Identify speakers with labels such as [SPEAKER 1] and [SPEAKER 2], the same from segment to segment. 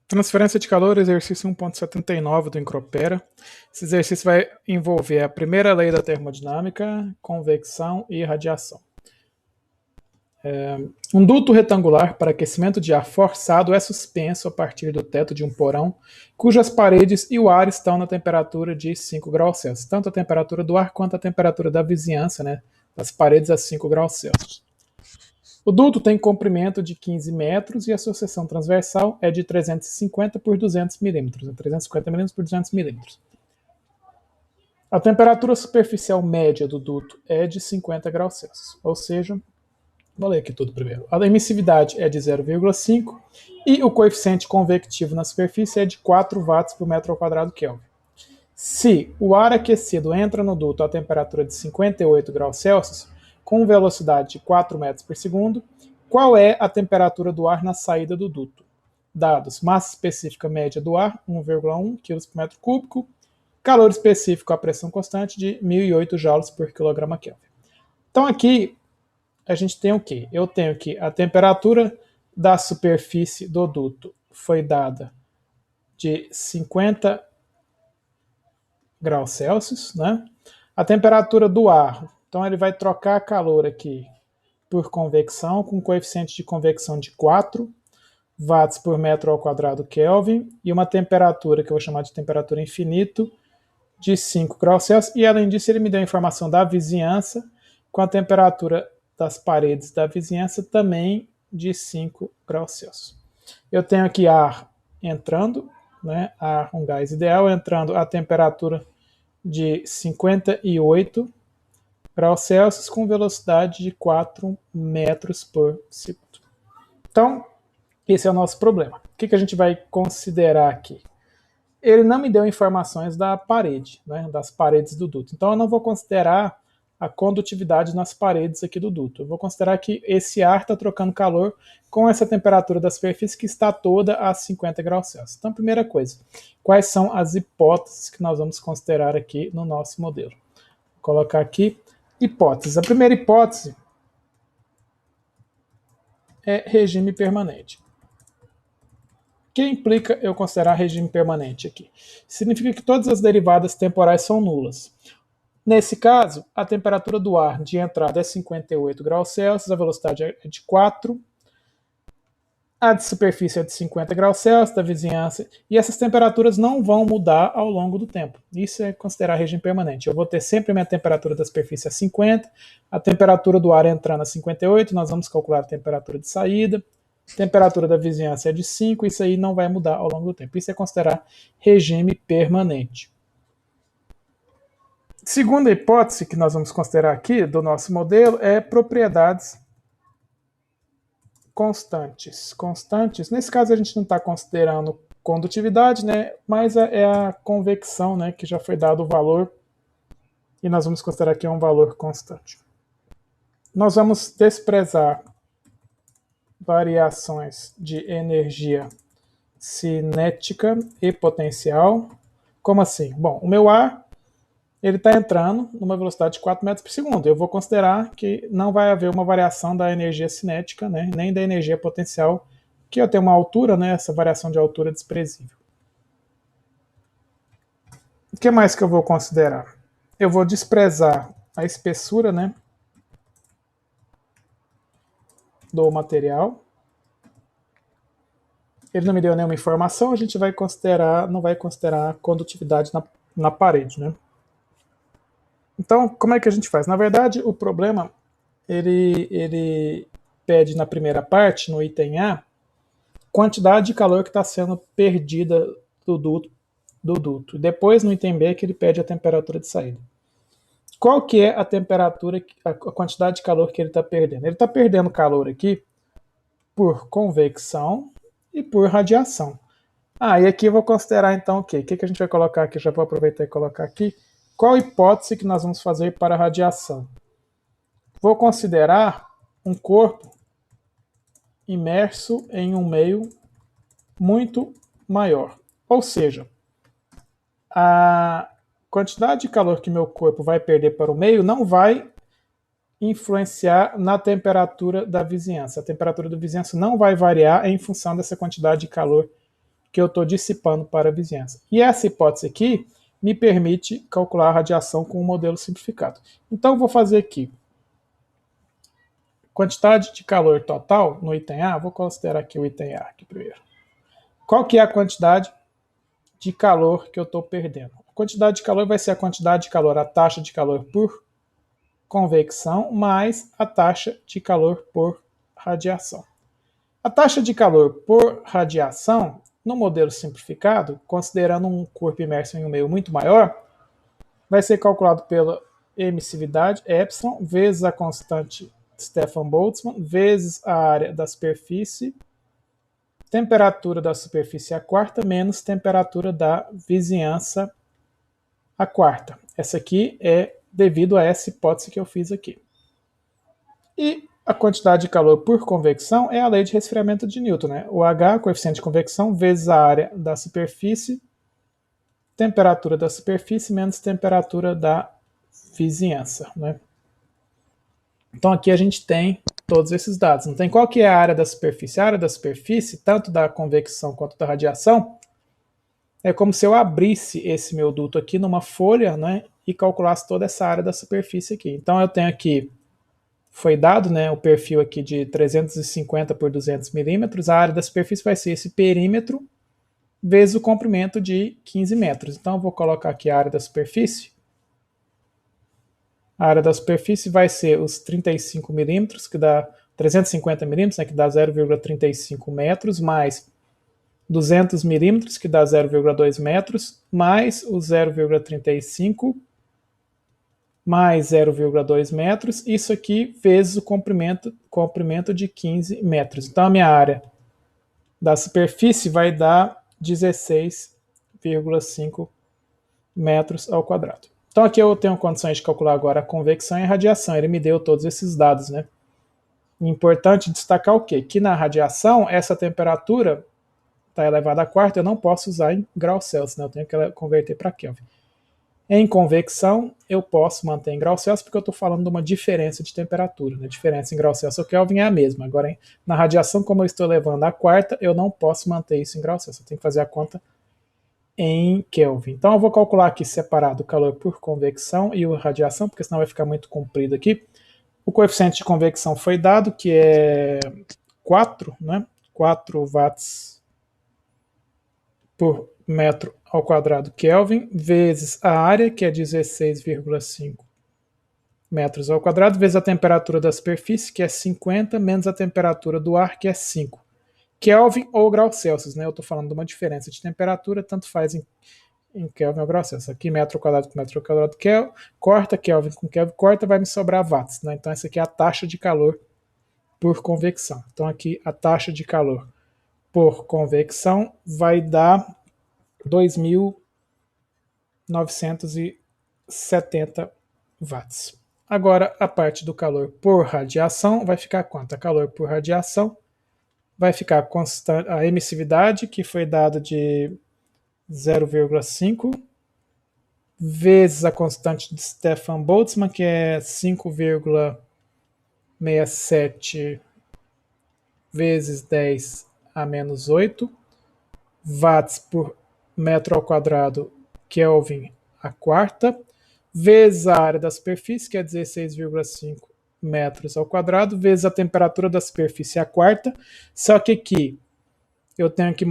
[SPEAKER 1] Transferência de calor, exercício 1.79 do Encropera. Esse exercício vai envolver a primeira lei da termodinâmica, convecção e radiação. Um duto retangular para aquecimento de ar forçado é suspenso a partir do teto de um porão, cujas paredes e o ar estão na temperatura de 5 graus Celsius. Tanto a temperatura do ar quanto a temperatura da vizinhança, das paredes a 5 graus Celsius. O duto tem comprimento de 15 metros e a sua seção transversal é de 350 por 200 milímetros, 350 milímetros por 200 milímetros. A temperatura superficial média do duto é de 50 graus Celsius, ou seja, vou ler aqui tudo primeiro. A emissividade é de 0,5 e o coeficiente convectivo na superfície é de 4 watts por metro ao quadrado Kelvin. Se o ar aquecido entra no duto a temperatura de 58 graus Celsius, com velocidade de 4 metros por segundo, qual é a temperatura do ar na saída do duto? Dados: massa específica média do ar, 1,1 kg por metro cúbico, calor específico à pressão constante de 1.008 joules por quilograma Kelvin. Então aqui a gente tem o quê? Eu tenho que a temperatura da superfície do duto foi dada de 50 graus Celsius, né? A temperatura do ar, então ele vai trocar calor aqui por convecção, com coeficiente de convecção de 4 watts por metro ao quadrado Kelvin, e uma temperatura que eu vou chamar de temperatura infinito, de 5 graus Celsius, e além disso ele me deu a informação da vizinhança, com a temperatura das paredes da vizinhança também de 5 graus Celsius. Eu tenho aqui ar entrando, ar, um gás ideal, entrando a temperatura de 58 graus Celsius com velocidade de 4 metros por segundo. Então, esse é o nosso problema. O que a gente vai considerar aqui? Ele não me deu informações da parede, das paredes do duto. Então, eu não vou considerar a condutividade nas paredes aqui do duto. Eu vou considerar que esse ar está trocando calor com essa temperatura da superfície que está toda a 50 graus Celsius. Então, primeira coisa, quais são as hipóteses que nós vamos considerar aqui no nosso modelo? Vou colocar aqui hipóteses. A primeira hipótese é regime permanente. O que implica eu considerar regime permanente aqui? Significa que todas as derivadas temporais são nulas. Nesse caso, a temperatura do ar de entrada é 58 graus Celsius, a velocidade é de 4, a de superfície é de 50 graus Celsius, da vizinhança, e essas temperaturas não vão mudar ao longo do tempo. Isso é considerar regime permanente. Eu vou ter sempre a minha temperatura da superfície a 50, a temperatura do ar entrando a 58, nós vamos calcular a temperatura de saída, a temperatura da vizinhança é de 5, isso aí não vai mudar ao longo do tempo. Isso é considerar regime permanente. Segunda hipótese que nós vamos considerar aqui do nosso modelo é propriedades constantes. Constantes, nesse caso a gente não está considerando condutividade, mas é a convecção, que já foi dado o valor, e nós vamos considerar que é um valor constante. Nós vamos desprezar variações de energia cinética e potencial. Como assim? Bom, o meu ar ele está entrando numa velocidade de 4 metros por segundo. Eu vou considerar que não vai haver uma variação da energia cinética, nem da energia potencial, que eu tenho uma altura, essa variação de altura desprezível. O que mais que eu vou considerar? Eu vou desprezar a espessura, do material. Ele não me deu nenhuma informação, a gente não vai considerar a condutividade na parede, Então, como é que a gente faz? Na verdade, o problema, ele pede na primeira parte, no item A, quantidade de calor que está sendo perdida do duto. Depois, no item B, que ele pede a temperatura de saída. Qual que é a temperatura, a quantidade de calor que ele está perdendo? Ele está perdendo calor aqui por convecção e por radiação. E aqui eu vou considerar então o quê? O que a gente vai colocar aqui? Já vou aproveitar e colocar aqui. Qual a hipótese que nós vamos fazer para a radiação? Vou considerar um corpo imerso em um meio muito maior. Ou seja, a quantidade de calor que meu corpo vai perder para o meio não vai influenciar na temperatura da vizinhança. A temperatura da vizinhança não vai variar em função dessa quantidade de calor que eu estou dissipando para a vizinhança. E essa hipótese aqui me permite calcular a radiação com um modelo simplificado. Então eu vou fazer aqui quantidade de calor total no item A, vou considerar aqui o item A aqui primeiro. Qual que é a quantidade de calor que eu estou perdendo? A quantidade de calor vai ser a quantidade de calor, a taxa de calor por convecção, mais a taxa de calor por radiação. A taxa de calor por radiação, no modelo simplificado, considerando um corpo imerso em um meio muito maior, vai ser calculado pela emissividade, epsilon, vezes a constante Stefan Boltzmann, vezes a área da superfície, temperatura da superfície a quarta, menos temperatura da vizinhança a quarta. Essa aqui é devido a essa hipótese que eu fiz aqui. E a quantidade de calor por convecção é a lei de resfriamento de Newton, né? O H, coeficiente de convecção, vezes a área da superfície, temperatura da superfície menos temperatura da vizinhança, né? Então aqui a gente tem todos esses dados. Então qual que é a área da superfície? A área da superfície, tanto da convecção quanto da radiação, é como se eu abrisse esse meu duto aqui numa folha, né, e calculasse toda essa área da superfície aqui. Então eu tenho aqui, foi dado, né, o perfil aqui de 350 por 200 milímetros, a área da superfície vai ser esse perímetro vezes o comprimento de 15 metros. Então eu vou colocar aqui a área da superfície. A área da superfície vai ser os 35 milímetros, que dá 350 milímetros, né, que dá 0,35 metros, mais 200 milímetros, que dá 0,2 metros, mais o 0,35, mais 0,2 metros, isso aqui vezes o comprimento de 15 metros. Então a minha área da superfície vai dar 16,5 metros ao quadrado. Então aqui eu tenho condições de calcular agora a convecção e a radiação. Ele me deu todos esses dados, né? Importante destacar o quê? Que na radiação, essa temperatura está elevada a quarta, eu não posso usar em graus Celsius, né? Eu tenho que converter para Kelvin. Em convecção, eu posso manter em graus Celsius porque eu estou falando de uma diferença de temperatura. Né? A diferença em graus Celsius ou Kelvin é a mesma. Agora, na radiação, como eu estou elevando a quarta, eu não posso manter isso em graus Celsius. Eu tenho que fazer a conta em Kelvin. Então eu vou calcular aqui separado o calor por convecção e a radiação, porque senão vai ficar muito comprido aqui. O coeficiente de convecção foi dado, que é 4, né? 4 watts por metro ao quadrado Kelvin, vezes a área, que é 16,5 metros ao quadrado, vezes a temperatura da superfície, que é 50, menos a temperatura do ar, que é 5. Kelvin ou graus Celsius, né? Eu estou falando de uma diferença de temperatura, tanto faz em Kelvin ou graus Celsius. Aqui metro quadrado com metro quadrado, corta Kelvin com Kelvin, corta, vai me sobrar watts, né? Então essa aqui é a taxa de calor por convecção. Então aqui a taxa de calor por convecção vai dar 2.970 watts. Agora a parte do calor por radiação vai ficar quanto? A calor por radiação vai ficar constante, a emissividade, que foi dada de 0,5, vezes a constante de Stefan Boltzmann, que é 5,67 vezes 10 a menos 8, watts por metro ao quadrado, Kelvin a quarta, vezes a área da superfície, que é 16,5 metros ao quadrado, vezes a temperatura da superfície a quarta, só que aqui eu tenho que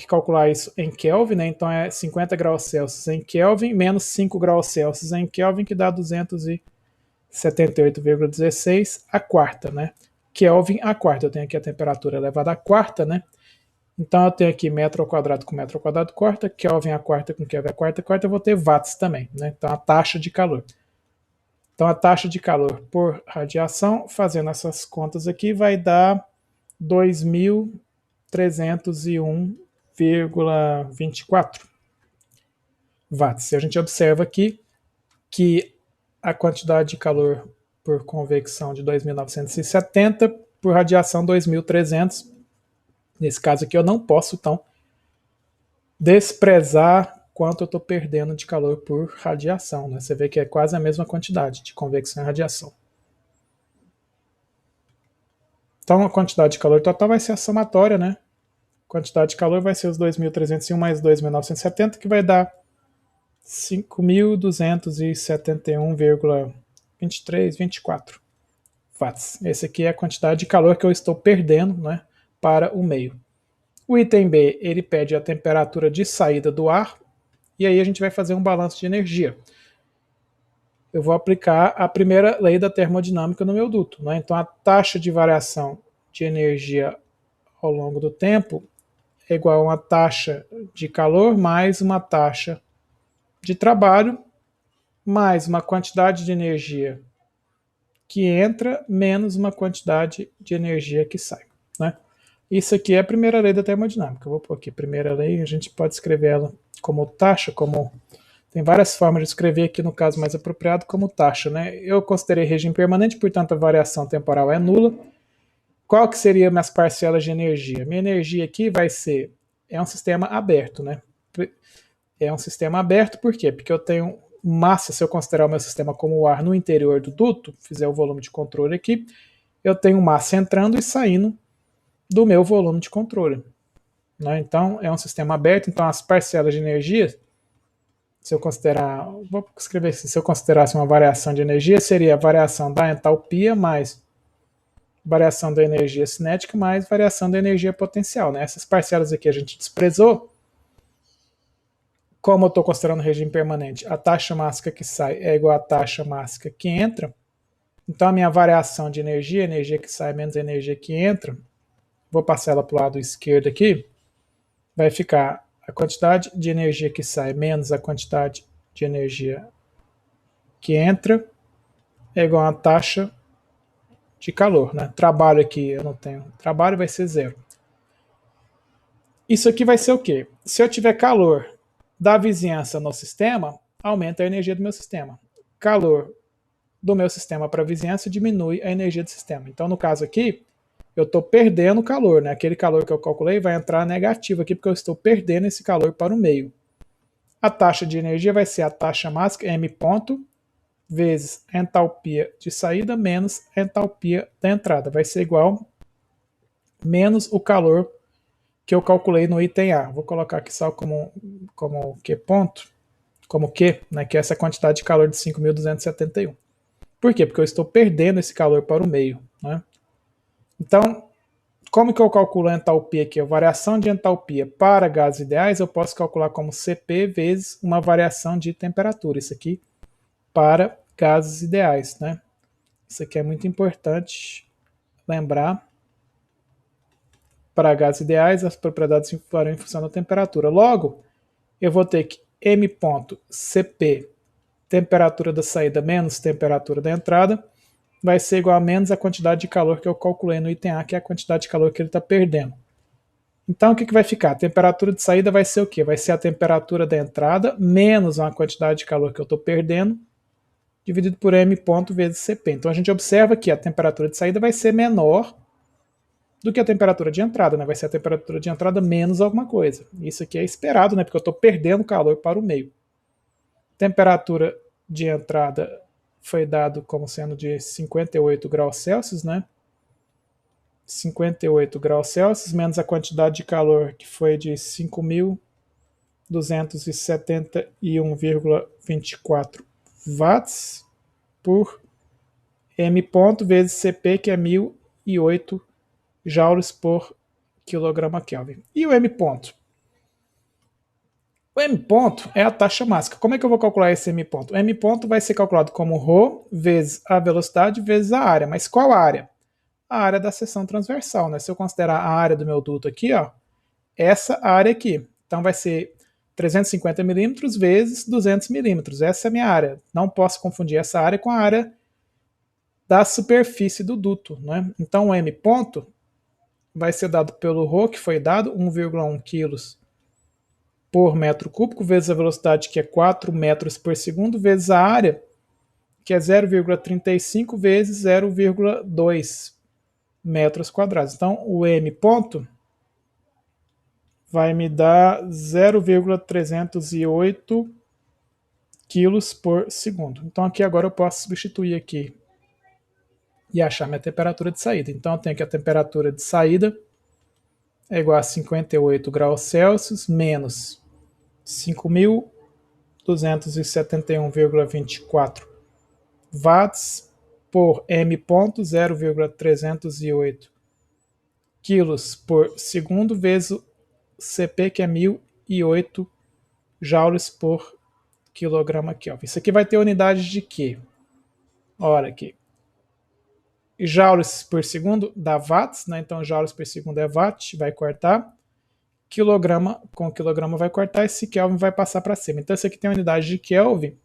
[SPEAKER 1] calcular isso em Kelvin, né? Então é 50 graus Celsius em Kelvin, menos 5 graus Celsius em Kelvin, que dá 278,16 a quarta, né? Kelvin a quarta, eu tenho aqui a temperatura elevada a quarta, né? Então eu tenho aqui metro ao quadrado com metro ao quadrado quarta, Kelvin a quarta com Kelvin a quarta, eu vou ter watts também, né? Então a taxa de calor. Então a taxa de calor por radiação, fazendo essas contas aqui, vai dar 2.301,24 watts. A gente observa aqui que a quantidade de calor por convecção de 2.970, por radiação 2.300. Nesse caso aqui eu não posso, então, desprezar quanto eu estou perdendo de calor por radiação. Né? Você vê que é quase a mesma quantidade de convecção e radiação. Então a quantidade de calor total vai ser a somatória, né, quantidade de calor vai ser os 2.301 mais 2.970, que vai dar 5.271,2324 watts. Esse aqui é a quantidade de calor que eu estou perdendo, né, para o meio. O item B, ele pede a temperatura de saída do ar, e aí a gente vai fazer um balanço de energia. Eu vou aplicar a primeira lei da termodinâmica no meu duto, né? Então a taxa de variação de energia ao longo do tempo é igual a uma taxa de calor mais uma taxa de trabalho mais uma quantidade de energia que entra menos uma quantidade de energia que sai, né? Isso aqui é a primeira lei da termodinâmica. Eu vou pôr aqui primeira lei, a gente pode escrever ela como taxa, como tem várias formas de escrever aqui, no caso mais apropriado, como taxa, né? Eu considerei regime permanente, portanto a variação temporal é nula. Qual que seria minhas parcelas de energia? Minha energia aqui vai ser, é um sistema aberto, né? É um sistema aberto, por quê? Porque eu tenho massa, se eu considerar o meu sistema como o ar no interior do duto, fizer o volume de controle aqui, eu tenho massa entrando e saindo do meu volume de controle, né? Então é um sistema aberto, então as parcelas de energia, se eu considerar, vou escrever assim, se eu considerasse uma variação de energia, seria a variação da entalpia mais variação da energia cinética mais variação da energia potencial, né? Essas parcelas aqui a gente desprezou. Como eu estou considerando regime permanente, a taxa máxima que sai é igual à taxa máxima que entra. Então a minha variação de energia, energia que sai menos a energia que entra, vou passar ela para o lado esquerdo aqui, vai ficar a quantidade de energia que sai menos a quantidade de energia que entra é igual a taxa de calor, né? Trabalho aqui eu não tenho, trabalho vai ser zero. Isso aqui vai ser o quê? Se eu tiver calor da vizinhança no sistema, aumenta a energia do meu sistema. Calor do meu sistema para a vizinhança diminui a energia do sistema. Então, no caso aqui, eu estou perdendo calor, né? Aquele calor que eu calculei vai entrar negativo aqui, porque eu estou perdendo esse calor para o meio. A taxa de energia vai ser a taxa máxima, M ponto, vezes a entalpia de saída, menos a entalpia da entrada. Vai ser igual menos o calor que eu calculei no item A. Vou colocar aqui só como Q ponto, como Q, né, que é essa quantidade de calor de 5.271. Por quê? Porque eu estou perdendo esse calor para o meio, né? Então, como que eu calculo a entalpia aqui? A variação de entalpia para gases ideais eu posso calcular como Cp vezes uma variação de temperatura. Isso aqui para gases ideais, né? Isso aqui é muito importante lembrar. Para gases ideais, as propriedades variam em função da temperatura. Logo, eu vou ter que M ponto Cp, temperatura da saída menos temperatura da entrada, vai ser igual a menos a quantidade de calor que eu calculei no item A, que é a quantidade de calor que ele está perdendo. Então, o que vai ficar? A temperatura de saída vai ser o quê? Vai ser a temperatura da entrada menos a quantidade de calor que eu estou perdendo, dividido por M ponto vezes Cp. Então, a gente observa que a temperatura de saída vai ser menor do que a temperatura de entrada, né? Vai ser a temperatura de entrada menos alguma coisa. Isso aqui é esperado, né? Porque eu estou perdendo calor para o meio. Temperatura de entrada foi dado como sendo de 58 graus Celsius, né? 58 graus Celsius, menos a quantidade de calor, que foi de 5.271,24 watts por M ponto vezes Cp, que é 1.008 joules por quilograma Kelvin. E o M ponto? O M ponto é a taxa máxima. Como é que eu vou calcular esse M ponto? O M ponto vai ser calculado como ρ vezes a velocidade vezes a área. Mas qual área? A área da seção transversal, né? Se eu considerar a área do meu duto aqui, ó, essa área aqui. Então vai ser 350 milímetros vezes 200 milímetros. Essa é a minha área. Não posso confundir essa área com a área da superfície do duto, né? Então o M ponto vai ser dado pelo ρ, que foi dado, 1,1 kg por metro cúbico, vezes a velocidade, que é 4 metros por segundo, vezes a área, que é 0,35 vezes 0,2 metros quadrados. Então, o M ponto vai me dar 0,308 quilos por segundo. Então, aqui agora eu posso substituir aqui e achar minha temperatura de saída. Então, eu tenho aqui a temperatura de saída, é igual a 58 graus Celsius menos 5.271,24 watts por M.0,308 quilos por segundo vezes o CP, que é 1.008 joules por quilograma Kelvin. Isso aqui vai ter unidade de quê? Olha aqui. Joules por segundo dá watts, né? Então joules por segundo é watt, vai cortar. Quilograma com quilograma vai cortar, esse Kelvin vai passar para cima. Então, esse aqui tem a unidade de Kelvin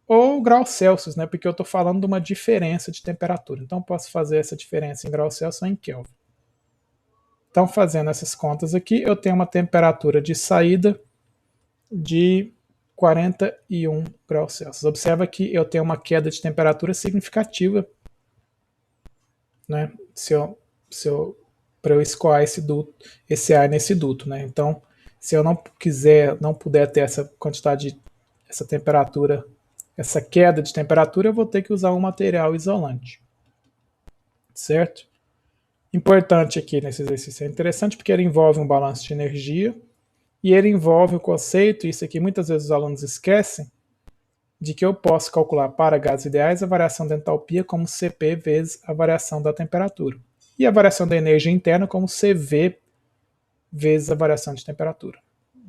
[SPEAKER 1] ou graus Celsius, né? Porque eu estou falando de uma diferença de temperatura. Então, posso fazer essa diferença em graus Celsius ou em Kelvin. Então, fazendo essas contas aqui, eu tenho uma temperatura de saída de 41 graus Celsius. Observa que eu tenho uma queda de temperatura significativa, né? Para eu escoar esse ar nesse duto, né? Então, se eu não puder ter essa quantidade, essa temperatura, essa queda de temperatura, eu vou ter que usar um material isolante, certo? Importante aqui nesse exercício, é interessante porque ele envolve um balanço de energia e ele envolve o conceito, isso aqui muitas vezes os alunos esquecem, de que eu posso calcular para gases ideais a variação da entalpia como Cp vezes a variação da temperatura. E a variação da energia interna como CV vezes a variação de temperatura.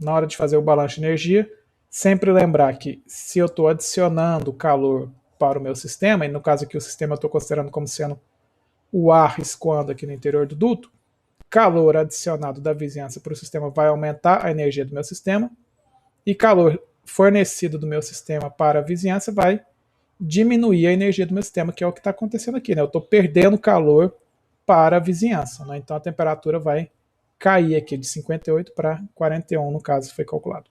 [SPEAKER 1] Na hora de fazer o balanço de energia, sempre lembrar que se eu estou adicionando calor para o meu sistema, e no caso aqui o sistema eu estou considerando como sendo o ar escoando aqui no interior do duto, calor adicionado da vizinhança para o sistema vai aumentar a energia do meu sistema, e calor fornecido do meu sistema para a vizinhança vai diminuir a energia do meu sistema, que é o que está acontecendo aqui, né? Eu estou perdendo calor para a vizinhança, né? Então a temperatura vai cair aqui de 58 para 41, no caso foi calculado.